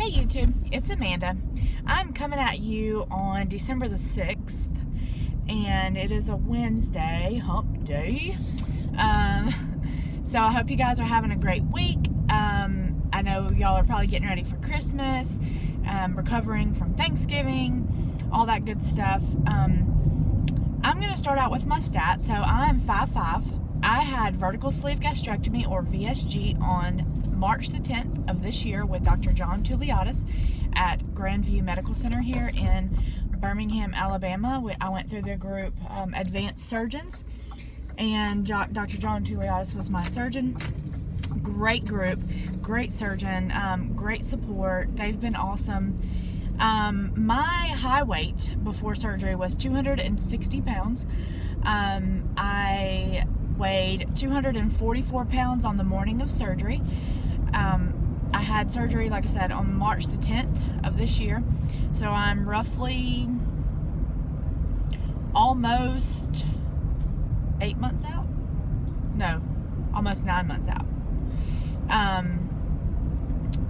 Hey YouTube, it's Amanda. I'm coming at you on December the 6th, and it is a Wednesday, hump day. So I hope you guys are having a great week. I know y'all are probably getting ready for Christmas, recovering from Thanksgiving, all that good stuff. I'm going to start out with my stats. So I'm 5'5". I had vertical sleeve gastrectomy, or VSG, on March the 10th of this year with Dr. Touliatos at Grandview Medical Center here in Birmingham, Alabama. I went through their group, Advanced Surgeons, and Dr. Touliatos was my surgeon. Great group, great surgeon, great support. They've been awesome. My high weight before surgery was 260 pounds. I weighed 244 pounds on the morning of surgery. I had surgery, like I said, on March the 10th of this year. So I'm roughly almost 8 months out. No, almost 9 months out.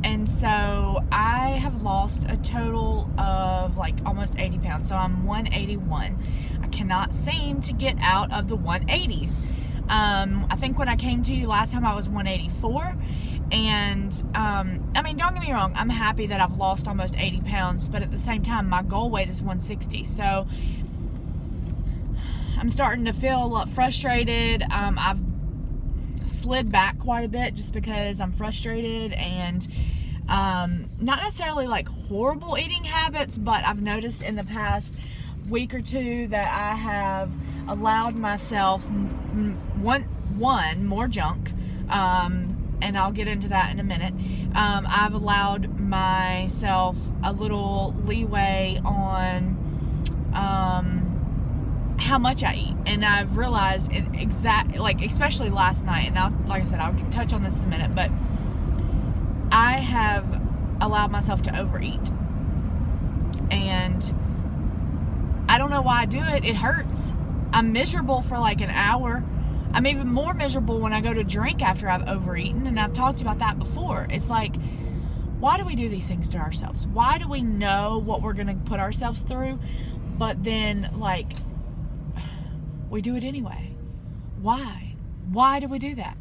And so I have lost a total of like almost 80 pounds. So I'm 181. I cannot seem to get out of the 180s. I think when I came to you last time I was 184. And I mean, don't get me wrong, I'm happy that I've lost almost 80 pounds, but at the same time, my goal weight is 160. So I'm starting to feel frustrated. I've slid back quite a bit just because I'm frustrated, and not necessarily like horrible eating habits, but I've noticed in the past week or two that I have allowed myself one more junk, and I'll get into that in a minute. I've allowed myself a little leeway on how much I eat, and I've realized especially last night, and like I said, I'll touch on this in a minute, but I have allowed myself to overeat, and I don't know why I do it. It hurts. I'm miserable for like an hour. I'm even more miserable when I go to drink after I've overeaten, and I've talked about that before. It's like, why do we do these things to ourselves? Why do we know what we're going to put ourselves through, but then like we do it anyway? Why? Why do we do that?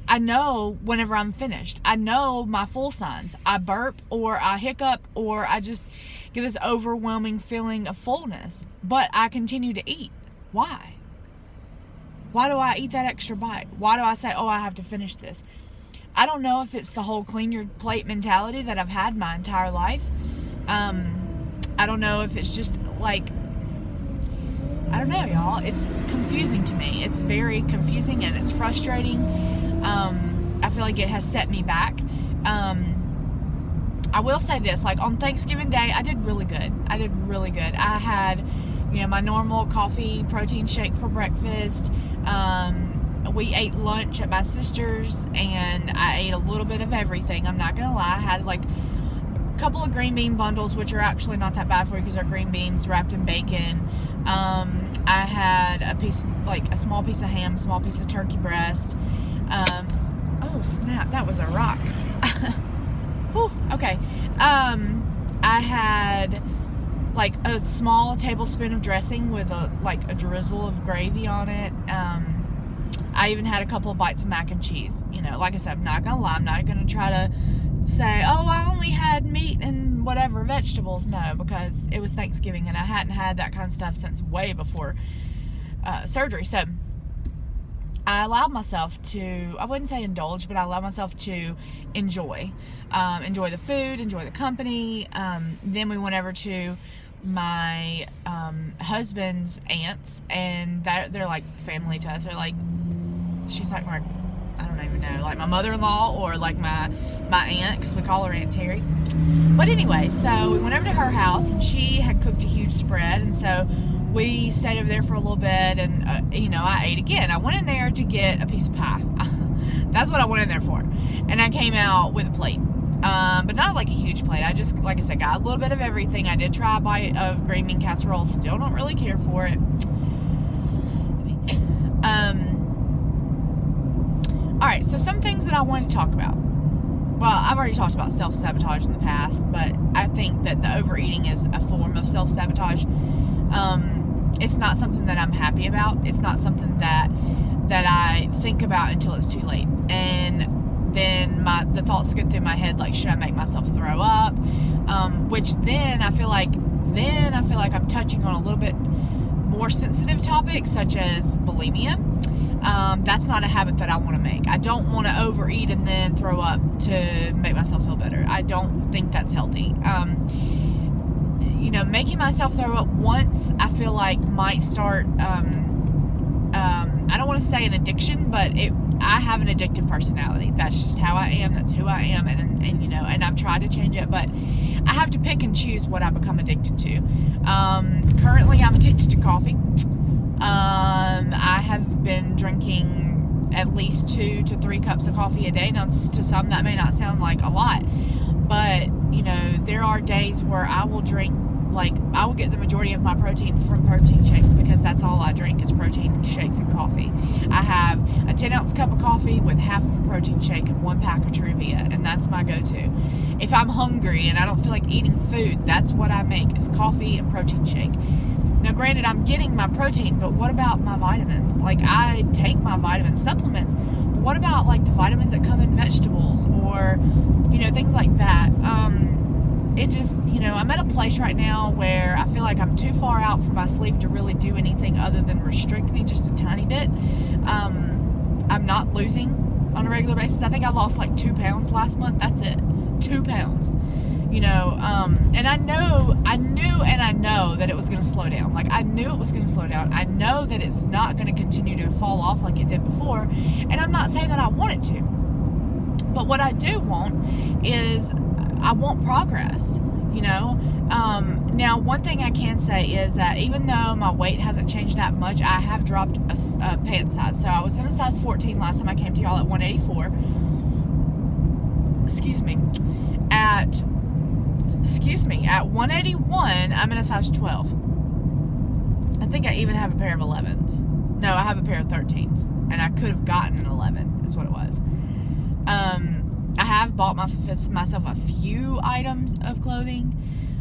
I know whenever I'm finished, I know my full signs. I burp, or I hiccup, or I just get this overwhelming feeling of fullness, but I continue to eat. Why? Why do I eat that extra bite? Why do I say, oh, I have to finish this? I don't know if it's the whole clean your plate mentality that I've had my entire life. I don't know if it's just like, I don't know, y'all. It's confusing to me. It's very confusing, and it's frustrating. I feel like it has set me back. I will say this, like on Thanksgiving Day, I did really good. I had, my normal coffee protein shake for breakfast. We ate lunch at my sister's, and I ate a little bit of everything. I'm not gonna lie. I had like a couple of green bean bundles, which are actually not that bad for you because they're green beans wrapped in bacon. I had a small piece of ham, small piece of turkey breast. Oh snap, that was a rock. Whew, okay. I had like a small tablespoon of dressing with a drizzle of gravy on it. I even had a couple of bites of mac and cheese. Like I said, I'm not gonna lie, I'm not gonna try to say, oh, I only had meat and whatever vegetables. No, because it was Thanksgiving, and I hadn't had that kind of stuff since way before surgery. So I allowed myself to, I wouldn't say indulge, but I allowed myself to enjoy the food, enjoy the company. Then we went over to my husband's aunts, and they're like family to us. They're like, she's like my, I don't even know, like my mother-in-law, or like my aunt, because we call her Aunt Terry. But anyway, so we went over to her house, and she had cooked a huge spread, and so we stayed over there for a little bit, and I ate again. I went in there to get a piece of pie. That's what I went in there for. And I came out with a plate, but not like a huge plate. I just, like I said, got a little bit of everything. I did try a bite of green bean casserole. Still don't really care for it. All right, so some things that I wanted to talk about. well, I've already talked about self-sabotage in the past, but I think that the overeating is a form of self-sabotage. It's not something that I'm happy about. It's not something that I think about until it's too late. And then the thoughts go through my head, like, should I make myself throw up? Which then I feel like I'm touching on a little bit more sensitive topics, such as bulimia. That's not a habit that I want to make. I don't want to overeat and then throw up to make myself feel better. I don't think that's healthy. Making myself throw up once, I feel like might start, I don't want to say an addiction, but I have an addictive personality. That's just how I am. That's who I am. And I've tried to change it, but I have to pick and choose what I become addicted to. Currently, I'm addicted to coffee. I have been drinking at least 2 to 3 cups of coffee a day. Now, to some, that may not sound like a lot, but, there are days where I will drink, I will get the majority of my protein from protein shakes, because that's all I drink is protein shakes and coffee. I have a 10-ounce cup of coffee with half of a protein shake and 1 pack of Truvia, and that's my go-to. If I'm hungry and I don't feel like eating food, that's what I make, is coffee and protein shake. Now, granted, I'm getting my protein, but what about my vitamins? I take my vitamin supplements, but what about, the vitamins that come in vegetables or, things like that? It just, I'm at a place right now where I feel like I'm too far out from my sleeve to really do anything other than restrict me just a tiny bit. I'm not losing on a regular basis. I think I lost 2 pounds last month. That's it. 2 pounds. And I know that it was going to slow down. I knew it was going to slow down. I know that it's not going to continue to fall off like it did before. And I'm not saying that I want it to. But what I do want is, I want progress, Now, one thing I can say is that even though my weight hasn't changed that much, I have dropped a pant size. So I was in a size 14 last time I came to y'all at 184. At 181, I'm in a size 12. I think I even have a pair of 11s. No, I have a pair of 13s. And I could have gotten an 11, is what it was. I have bought myself a few items of clothing.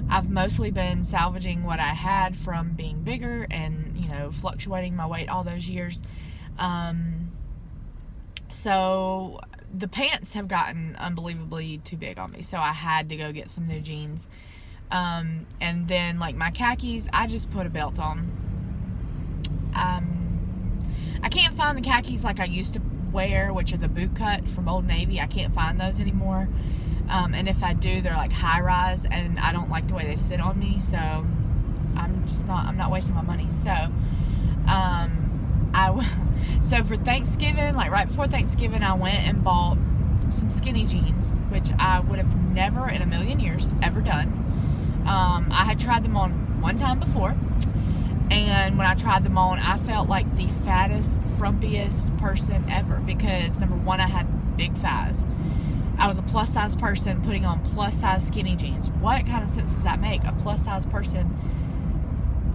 I've mostly been salvaging what I had from being bigger and, fluctuating my weight all those years. So the pants have gotten unbelievably too big on me. So I had to go get some new jeans. And then my khakis, I just put a belt on. I can't find the khakis like I used to wear, which are the boot cut from Old Navy. I can't find those anymore. And if I do, they're high rise, and I don't like the way they sit on me, so I'm not wasting my money. So so for Thanksgiving, right before Thanksgiving, I went and bought some skinny jeans, which I would have never in a million years ever done. I had tried them on one time before, and when I tried them on, I felt like the fattest, frumpiest person ever, because number one, I had big thighs. I was a plus size person putting on plus size skinny jeans. What kind of sense does that make? A plus size person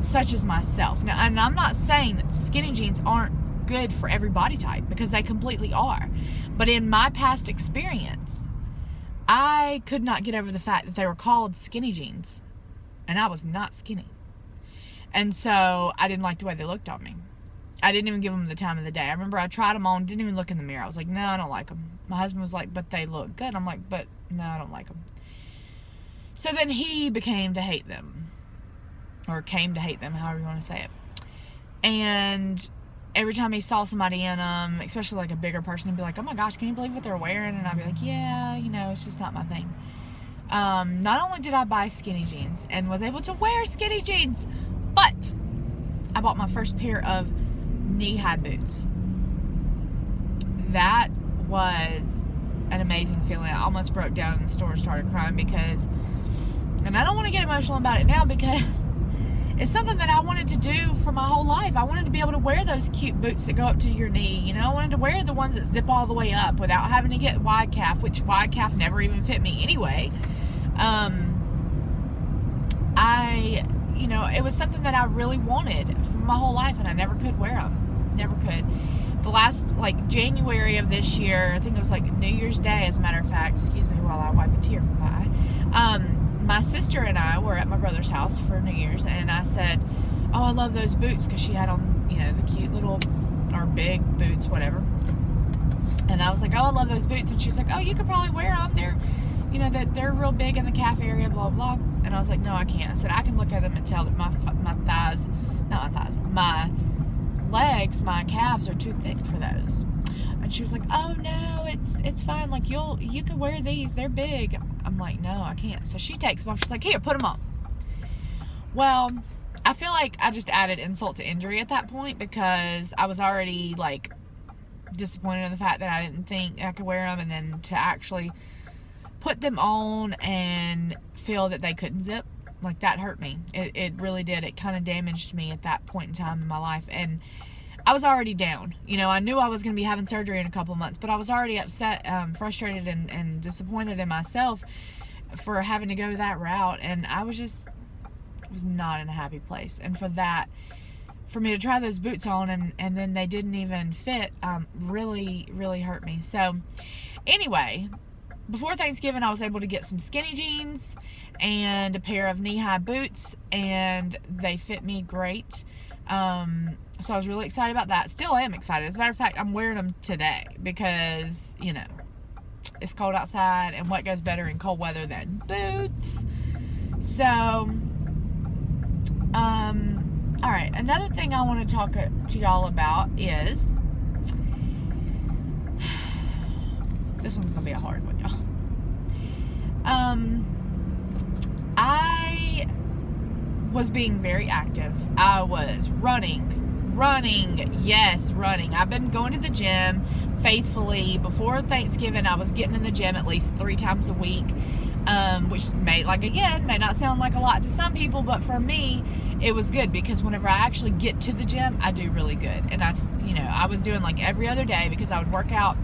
such as myself. Now, and I'm not saying that skinny jeans aren't good for every body type, because they completely are. But in my past experience, I could not get over the fact that they were called skinny jeans, and I was not skinny. And so I didn't like the way they looked on me. I didn't even give them the time of the day. I remember I tried them on, didn't even look in the mirror. I was like, no, I don't like them. My husband was like, but they look good. I'm like, but no, I don't like them. So then he became to hate them, or came to hate them, however you want to say it. And every time he saw somebody in them, especially a bigger person, he'd be like, oh my gosh, can you believe what they're wearing? And I'd be like, yeah, it's just not my thing. Not only did I buy skinny jeans and was able to wear skinny jeans, but I bought my first pair of knee-high boots. That was an amazing feeling. I almost broke down in the store and started crying because, and I don't want to get emotional about it now because it's something that I wanted to do for my whole life. I wanted to be able to wear those cute boots that go up to your knee. I wanted to wear the ones that zip all the way up without having to get wide calf, which wide calf never even fit me anyway. It was something that I really wanted for my whole life, and I never could wear them. Never could. the last, like, January of this year, I think it was like New Year's Day, as a matter of fact, excuse me while I wipe a tear from my eye. My sister and I were at my brother's house for New Year's, and I said, oh, I love those boots, because she had on, you know, the cute little, or big boots, whatever. And I was like, oh, I love those boots. And she's like, oh, you could probably wear them. They're, you know, that they're real big in the calf area, blah, blah. And I was like, no, I can't. I said, I can look at them and tell that my thighs, not my thighs, my legs, my calves are too thick for those. And she was like, oh, no, it's fine. Like, you can wear these. They're big. I'm like, no, I can't. So she takes them off. She's like, here, put them on. Well, I feel like I just added insult to injury at that point, because I was already, like, disappointed in the fact that I didn't think I could wear them, and then to actually put them on and feel that they couldn't zip, like, that hurt me. It really did. It kind of damaged me at that point in time in my life, and I was already down. You know, I knew I was going to be having surgery in a couple of months, but I was already upset, frustrated, and disappointed in myself for having to go that route, and I was not in a happy place. And for me to try those boots on and then they didn't even fit, really, really hurt me. So anyway, before Thanksgiving, I was able to get some skinny jeans and a pair of knee-high boots, and they fit me great. So I was really excited about that. Still am excited. As a matter of fact, I'm wearing them today because, you know, it's cold outside, and what goes better in cold weather than boots? So, all right, another thing I want to talk to y'all about is, this one's going to be a hard one, y'all. I was being very active. I was running. Yes, running. I've been going to the gym faithfully. Before Thanksgiving, I was getting in the gym at least 3 times a week, which may not sound like a lot to some people, but for me, it was good, because whenever I actually get to the gym, I do really good. And I was doing like every other day, because I would work out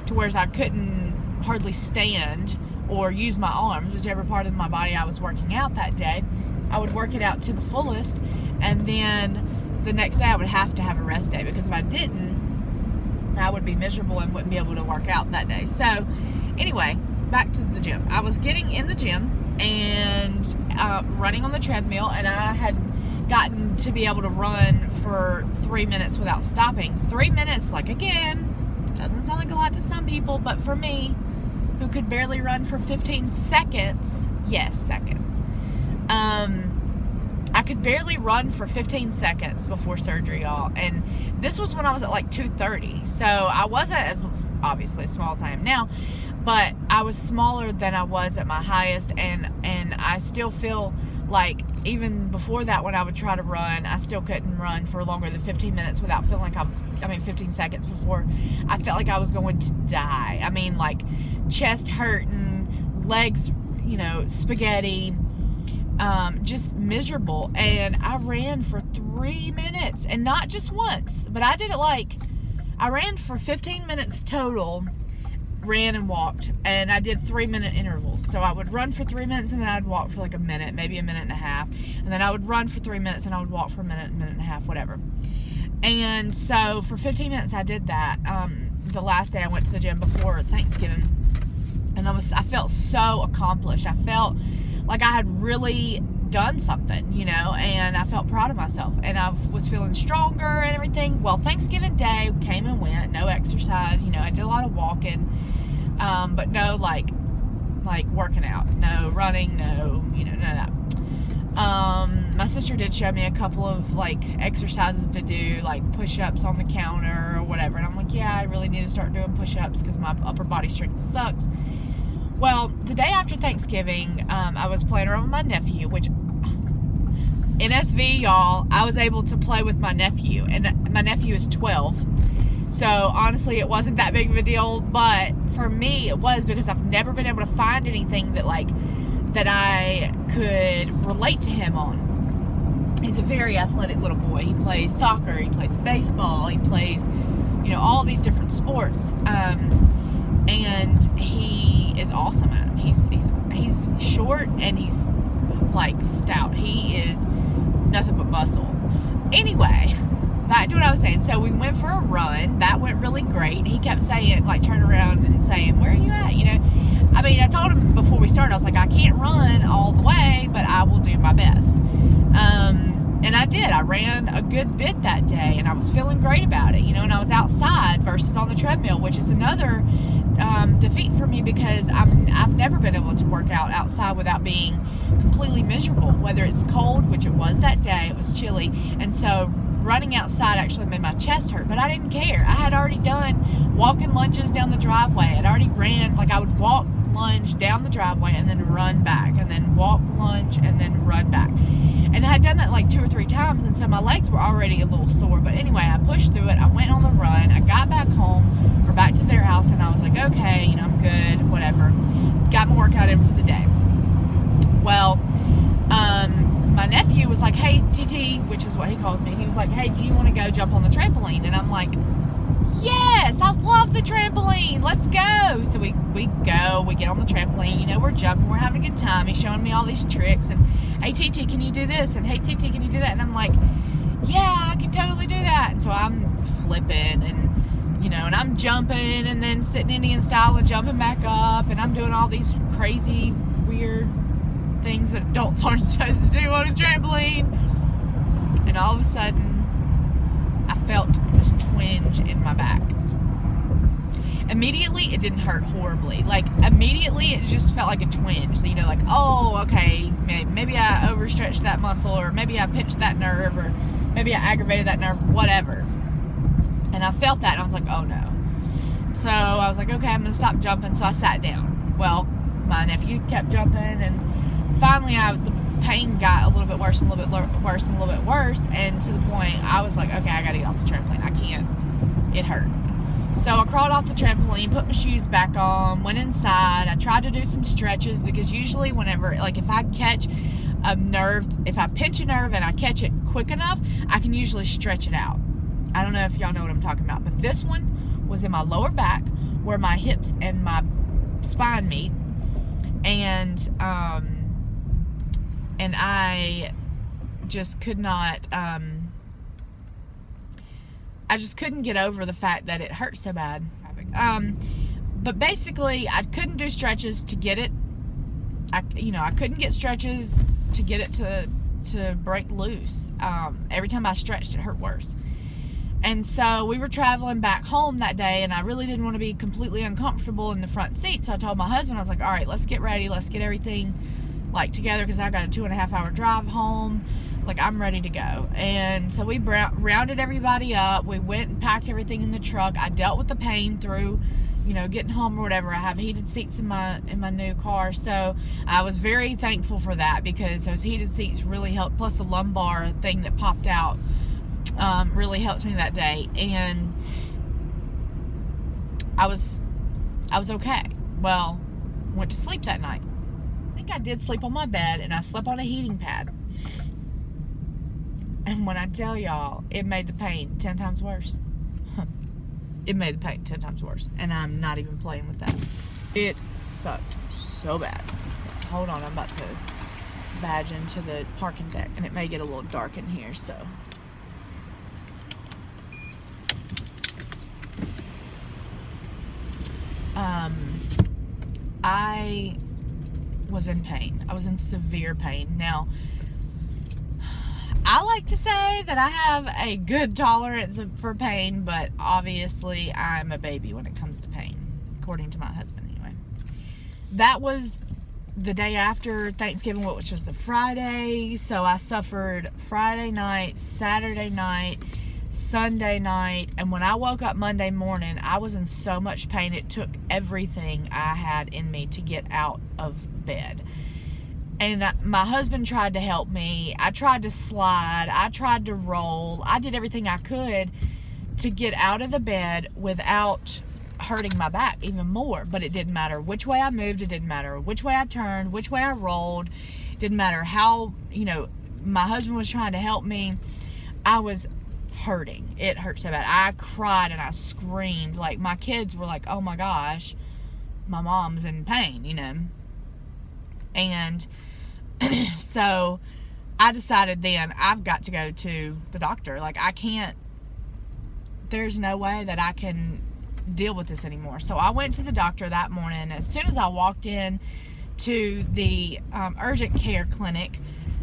to where I couldn't hardly stand or use my arms, whichever part of my body I was working out that day. I would work it out to the fullest, and then the next day I would have to have a rest day, because if I didn't, I would be miserable and wouldn't be able to work out that day. So anyway, back to the gym. I was getting in the gym and running on the treadmill, and I had gotten to be able to run for 3 minutes without stopping. 3 minutes, like, again, doesn't sound like a lot to some people, but for me, who could barely run for 15 seconds, yes, seconds, I could barely run for 15 seconds before surgery, y'all. And this was when I was at like 230. So I wasn't as, obviously, small as I am now, but I was smaller than I was at my highest. And I still feel like, even before that, when I would try to run, I still couldn't run for longer than 15 minutes without feeling like 15 seconds before I felt like I was going to die. I mean, like, chest hurting, legs, you know, spaghetti, just miserable. And I ran for 3 minutes, and not just once, but I did it I ran for 15 minutes total, ran and walked, and I did 3-minute intervals. So I would run for 3 minutes, and then I'd walk for like a minute, maybe a minute and a half, and then I would run for 3 minutes, and I would walk for a minute and a half, whatever. And so for 15 minutes I did that, the last day I went to the gym before Thanksgiving, and I felt so accomplished. I felt like I had really done something, you know, and I felt proud of myself, and I was feeling stronger and everything. Well, Thanksgiving Day came and went, no exercise, you know, I did a lot of walking, but no like working out, no running, no, you know, none of that. My sister did show me a couple of like exercises to do, like push-ups on the counter or whatever, and I'm like, yeah, I really need to start doing push-ups because my upper body strength sucks. Well, the day after Thanksgiving, I was playing around with my nephew, which, NSV, y'all, I was able to play with my nephew, and my nephew is 12, so honestly, it wasn't that big of a deal, but for me, it was, because I've never been able to find anything that I could relate to him on. He's a very athletic little boy. He plays soccer, he plays baseball, he plays, you know, all these different sports, and he is awesome at them. He's short, and he's like stout. He is nothing but muscle. Anyway, back to what I was saying. So we went for a run. That went really great. He kept saying, like, turn around and saying, where are you at? You know, I mean, I told him before we started, I was like, I can't run all the way, but I will do my best. And I did. I ran a good bit that day, and I was feeling great about it, you know, and I was outside versus on the treadmill, which is another defeat for me, because I've never been able to work out outside without being completely miserable, whether it's cold, which it was that day. It was chilly, and so running outside actually made my chest hurt, but I didn't care. I had already done walking lunges down the driveway. I'd already ran, like I would walk lunge down the driveway and then run back, and then walk lunge and then run back. And I had done that like 2 or 3 times, and so my legs were already a little sore. But anyway, I pushed through it. I went on the run. I got back home, or back to their house, and I was like, okay, you know, I'm good, whatever. Got my workout in for the day. Well, my nephew was like, hey, TT, which is what he calls me. He was like, hey, do you want to go jump on the trampoline? And I'm like, yes, I love the trampoline. Let's go. So we go, we get on the trampoline, you know, we're jumping, we're having a good time. He's showing me all these tricks, and hey, TT, can you do this? And hey, TT, can you do that? And I'm like, yeah, I can totally do that. And so I'm flipping, and, you know, and I'm jumping, and then sitting Indian style and jumping back up, and I'm doing all these crazy, weird things that adults aren't supposed to do on a trampoline. And all of a sudden, I felt this twinge in my back. Immediately, it didn't hurt horribly. Like, immediately, it just felt like a twinge. So, you know, like, oh, okay, maybe I overstretched that muscle, or maybe I pinched that nerve, or maybe I aggravated that nerve, whatever. And I felt that, and I was like, oh, no. So, I was like, okay, I'm going to stop jumping. So, I sat down. Well, my nephew kept jumping, and finally, the pain got a little bit worse and a little bit worse and a little bit worse, and to the point I was like, okay, I gotta get off the trampoline. I can't. It hurt. So I crawled off the trampoline, put my shoes back on, went inside. I tried to do some stretches, because usually whenever, like, if I catch a nerve, if I pinch a nerve and I catch it quick enough, I can usually stretch it out. I don't know if y'all know what I'm talking about, but this one was in my lower back, where my hips and my spine meet, and I just could not, I just couldn't get over the fact that it hurt so bad. But basically, I couldn't do stretches to get it, I couldn't get stretches to get it to break loose. Every time I stretched, it hurt worse. And so we were traveling back home that day, and I really didn't want to be completely uncomfortable in the front seat. So I told my husband, I was like, all right, let's get ready. Let's get everything like together, because I got a 2.5 hour drive home. Like, I'm ready to go. And so we rounded everybody up. We went and packed everything in the truck. I dealt with the pain through, you know, getting home or whatever. I have heated seats in my new car, so I was very thankful for that, because those heated seats really helped. Plus the lumbar thing that popped out really helped me that day, and I was okay. Well, went to sleep that night. I think I did sleep on my bed, and I slept on a heating pad. And when I tell y'all, it made the pain 10 times worse. It made the pain 10 times worse. And I'm not even playing with that. It sucked so bad. Hold on, I'm about to badge into the parking deck, and it may get a little dark in here, so. I was in pain. I was in severe pain. Now, I like to say that I have a good tolerance for pain, but obviously I'm a baby when it comes to pain, according to my husband anyway. That was the day after Thanksgiving, which was the Friday, so I suffered Friday night, Saturday night, Sunday night, and when I woke up Monday morning, I was in so much pain. It took everything I had in me to get out of bed. And my husband tried to help me. I tried to slide. I tried to roll. I did everything I could to get out of the bed without hurting my back even more. But it didn't matter which way I moved. It didn't matter which way I turned, which way I rolled. It didn't matter how, you know, my husband was trying to help me. I was hurting. It hurt so bad. I cried and I screamed. Like, my kids were like, oh my gosh, my mom's in pain, you know. And so I decided then I've got to go to the doctor. Like, I can't there's no way that I can deal with this anymore. So I went to the doctor that morning. As soon as I walked in to the urgent care clinic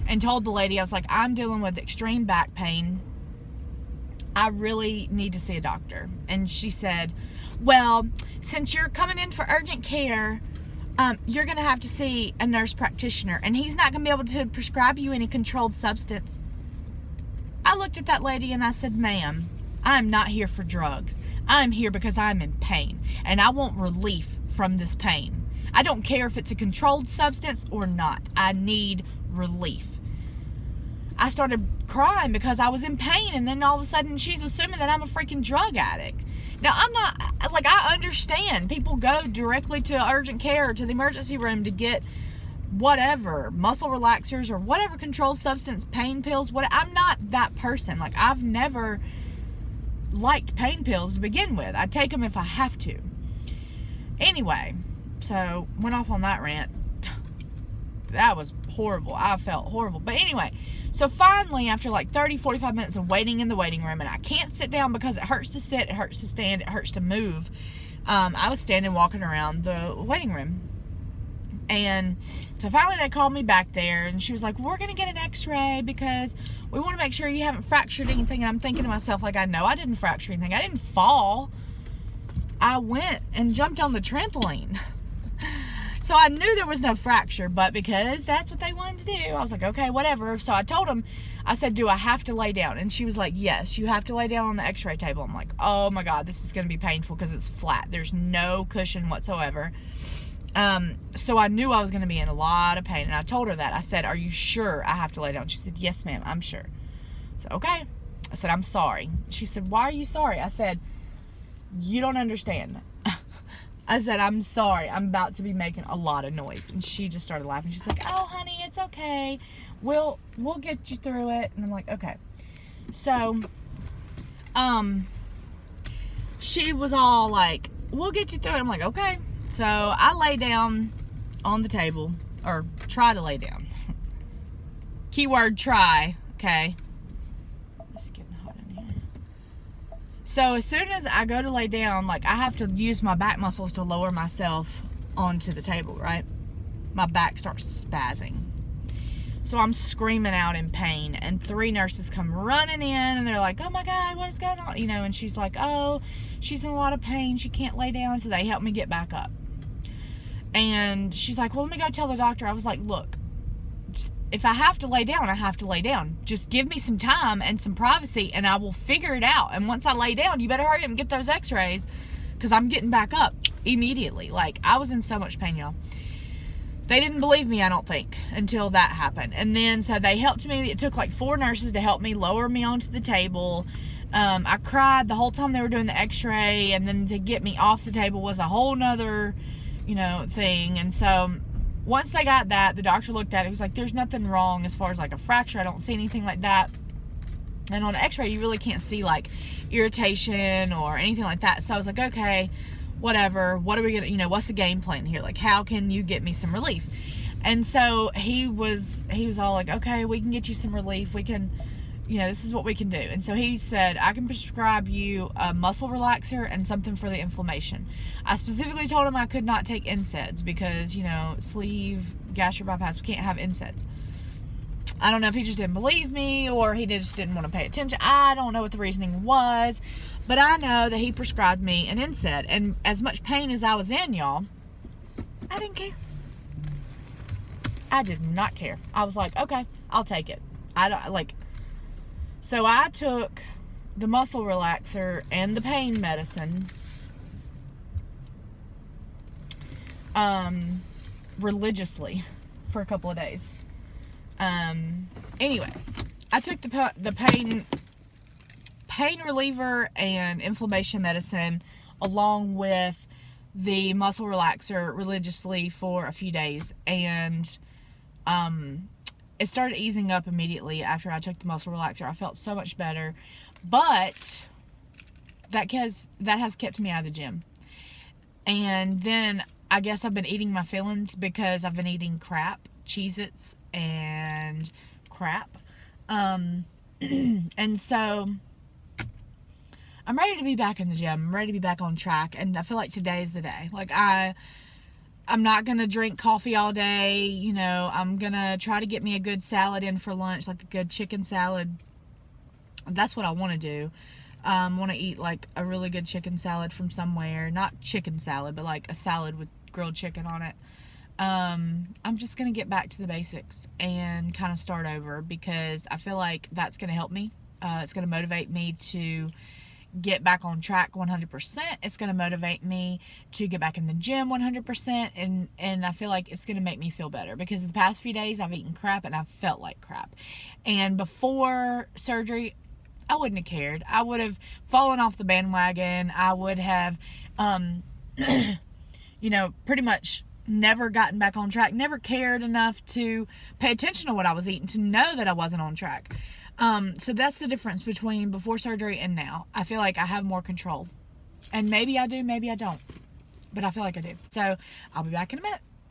and told the lady, I was like, I'm dealing with extreme back pain. I really need to see a doctor. And she said, well, since you're coming in for urgent care, you're going to have to see a nurse practitioner, and he's not going to be able to prescribe you any controlled substance. I looked at that lady and I said, ma'am, I'm not here for drugs. I'm here because I'm in pain, and I want relief from this pain. I don't care if it's a controlled substance or not. I need relief. I started crying because I was in pain, and then all of a sudden she's assuming that I'm a freaking drug addict. Now, I'm not, like, I understand people go directly to urgent care or to the emergency room to get whatever, muscle relaxers or whatever controlled substance, pain pills, I'm not that person. Like, I've never liked pain pills to begin with. I take them if I have to. Anyway, so went off on that rant. That was horrible. I felt horrible. But anyway, so finally, after like 30, 45 minutes of waiting in the waiting room, and I can't sit down because it hurts to sit, it hurts to stand, it hurts to move. I was standing walking around the waiting room. And so finally they called me back there, and she was like, we're going to get an x-ray because we want to make sure you haven't fractured anything. And I'm thinking to myself, like, I know I didn't fracture anything. I didn't fall. I went and jumped on the trampoline. So I knew there was no fracture, but because that's what they wanted to do, I was like, okay, whatever. So I told them, I said, do I have to lay down? And she was like, yes, you have to lay down on the x-ray table. I'm like, oh my God, this is going to be painful because it's flat. There's no cushion whatsoever. So I knew I was going to be in a lot of pain, and I told her that. I said, are you sure I have to lay down? She said, yes, ma'am, I'm sure. So, okay. I said, I'm sorry. She said, why are you sorry? I said, you don't understand. I said, I'm sorry. I'm about to be making a lot of noise. And she just started laughing. She's like, oh, honey, it's okay. We'll get you through it. And I'm like, okay. So, she was all like, we'll get you through it. I'm like, okay. So I lay down on the table, or try to lay down. Keyword try, okay? It's getting hot in here. So as soon as I go to lay down, like, I have to use my back muscles to lower myself onto the table, right? My back starts spazzing. So I'm screaming out in pain, and 3 nurses come running in, and they're like, oh my God, what is going on? You know, and she's like, oh, she's in a lot of pain. She can't lay down. So they help me get back up. And she's like, well, let me go tell the doctor. I was like, look, if I have to lay down, I have to lay down. Just give me some time and some privacy, and I will figure it out. And once I lay down, you better hurry up and get those x-rays, because I'm getting back up immediately. Like, I was in so much pain, y'all. They didn't believe me, I don't think, until that happened. And then, so they helped me. It took like 4 nurses to help me lower me onto the table. I cried the whole time they were doing the x-ray, and then to get me off the table was a whole nother, you know, thing. And so once they got that, the doctor looked at it. He was like, there's nothing wrong as far as like a fracture. I don't see anything like that. And on an x-ray, you really can't see like irritation or anything like that. So I was like, okay, whatever. What are we gonna, you know, what's the game plan here? Like, how can you get me some relief? And so he was all like, okay, we can get you some relief. We can, you know, this is what we can do. And so he said, I can prescribe you a muscle relaxer and something for the inflammation. I specifically told him I could not take NSAIDs because, you know, sleeve, gastric bypass, we can't have NSAIDs. I don't know if he just didn't believe me or he just didn't want to pay attention. I don't know what the reasoning was, but I know that he prescribed me an NSAID. And as much pain as I was in, y'all, I didn't care. I did not care. I was like, okay, I'll take it. So I took the muscle relaxer and the pain medicine religiously for a couple of days. Anyway, I took the pain reliever and inflammation medicine along with the muscle relaxer religiously for a few days, and it started easing up immediately after I took the muscle relaxer. I felt so much better, but that has kept me out of the gym. And then I guess I've been eating my feelings because I've been eating crap, Cheez-Its and crap. And so I'm ready to be back in the gym. I'm ready to be back on track. And I feel like today's the day. Like, I'm not going to drink coffee all day. You know, I'm going to try to get me a good salad in for lunch, like a good chicken salad. That's what I want to do. Want to eat like a really good chicken salad from somewhere. Not chicken salad, but like a salad with grilled chicken on it. I'm just going to get back to the basics and kind of start over, because I feel like that's going to help me. It's going to motivate me to get back on track 100%. It's going to motivate me to get back in the gym 100%. And I feel like it's going to make me feel better, because the past few days I've eaten crap and I've felt like crap. And before surgery, I wouldn't have cared. I would have fallen off the bandwagon. I would have, you know, pretty much never gotten back on track, never cared enough to pay attention to what I was eating to know that I wasn't on track. So that's the difference between before surgery and now. I feel like I have more control. And maybe I do, maybe I don't. But I feel like I do. So I'll be back in a minute.